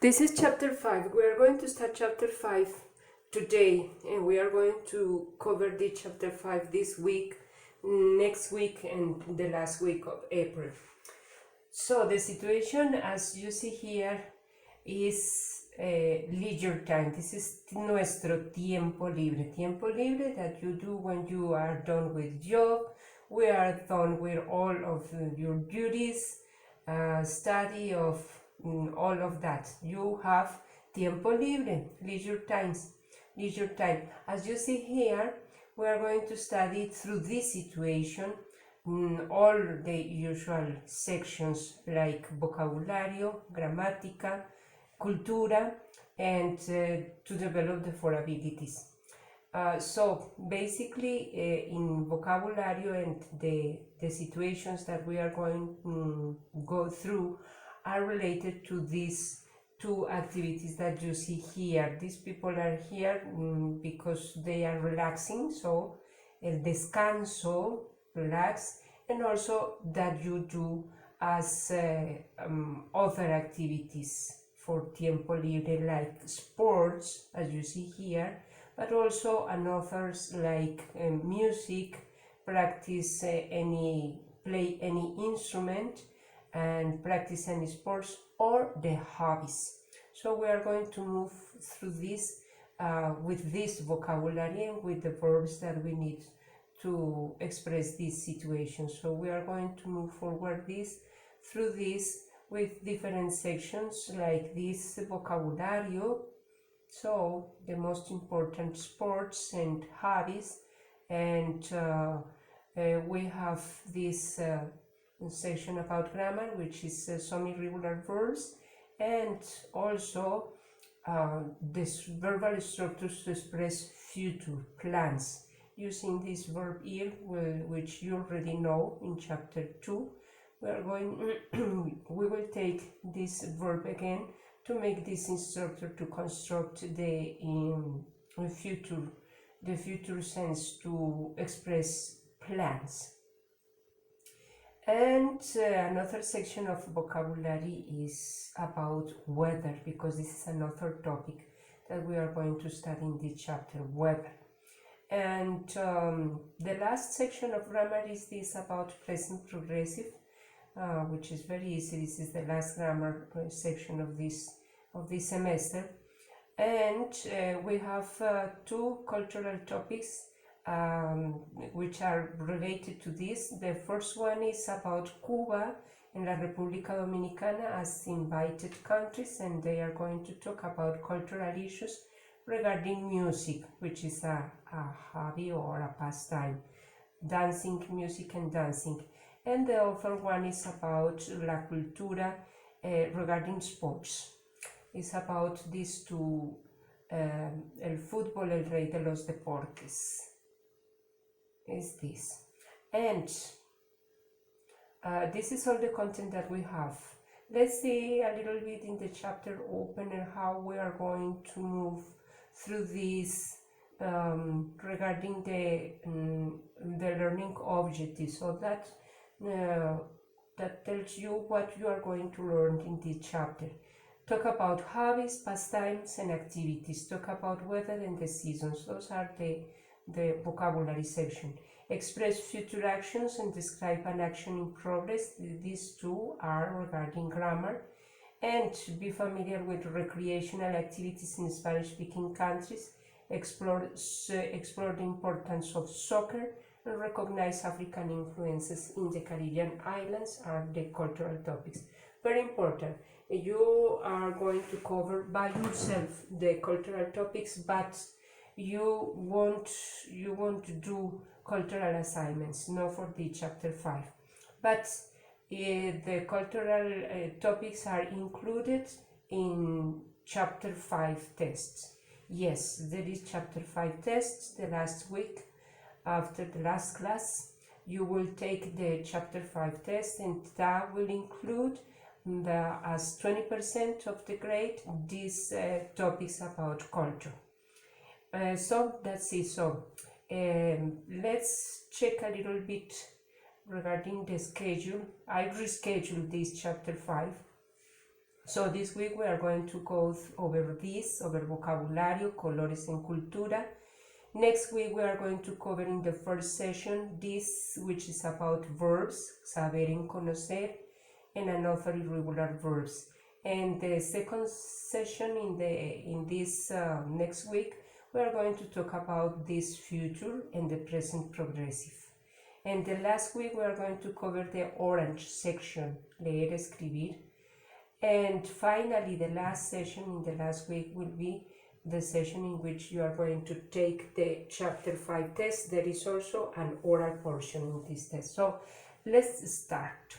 This is chapter 5. We are going to start chapter 5 today, and we are going to cover the chapter 5 this week, next week, and the last week of April. So, the situation, as you see here, is leisure time. This is nuestro tiempo libre. Tiempo libre that you do when you are done with job, we are done with all of your duties, study of all of that. You have tiempo libre, leisure times, leisure time. As you see here, we are going to study through this situation all the usual sections like vocabulario, gramática, cultura, and to develop the four abilities. So basically in vocabulario and the situations that we are going to go through are related to these two activities that you see here. These people are here because they are relaxing, so el descanso, relax, and also that you do as other activities for tiempo libre like sports, as you see here, but also others like music, practice play any instrument, and practice any sports, or the hobbies. So we are going to move through this with this vocabulary and with the verbs that we need to express this situation. So we are going to move forward through this with different sections like this vocabulario. So the most important sports and hobbies, and we have this section about grammar, which is some irregular verbs, and also this verbal structures to express future plans using this verb here, which you already know in chapter 2. We will take this verb again to make this instructor to construct the future sense to express plans. And another section of vocabulary is about weather, because this is another topic that we are going to study in this chapter, weather. And the last section of grammar is this about present progressive, which is very easy. This is the last grammar section of this semester. And we have two cultural topics which are related to this. The first one is about Cuba and La República Dominicana as invited countries, and they are going to talk about cultural issues regarding music, which is a hobby or a pastime, dancing, music and dancing. And the other one is about La Cultura regarding sports. It's about these two, el fútbol, el rey de los deportes. Is this. And this is all the content that we have. Let's see a little bit in the chapter opener how we are going to move through this regarding the learning objectives, so that that tells you what you are going to learn in this chapter. Talk about hobbies, pastimes, and activities. Talk about weather and the seasons. Those are the vocabulary section. Express future actions and describe an action in progress. These two are regarding grammar. And be familiar with recreational activities in Spanish-speaking countries. Explore the importance of soccer, and recognize African influences in the Caribbean islands are the cultural topics. Very important. You are going to cover by yourself the cultural topics, but you won't do cultural assignments, not for the chapter 5. But the cultural topics are included in chapter 5 tests. Yes, there is chapter 5 tests the last week. After the last class, you will take the chapter 5 test, and that will include as 20% of the grade these topics about culture. So that's it. So let's check a little bit regarding the schedule. I rescheduled this chapter 5 So this week we are going to go over vocabulario, colores en cultura. Next week we are going to cover in the first session this, which is about verbs, saber and conocer, and another irregular verbs. And the second session in this next week, we are going to talk about this future and the present progressive. And the last week we are going to cover the orange section, leer, escribir. And finally, the last session in the last week will be the session in which you are going to take the chapter 5 test. There is also an oral portion in this test. So let's start.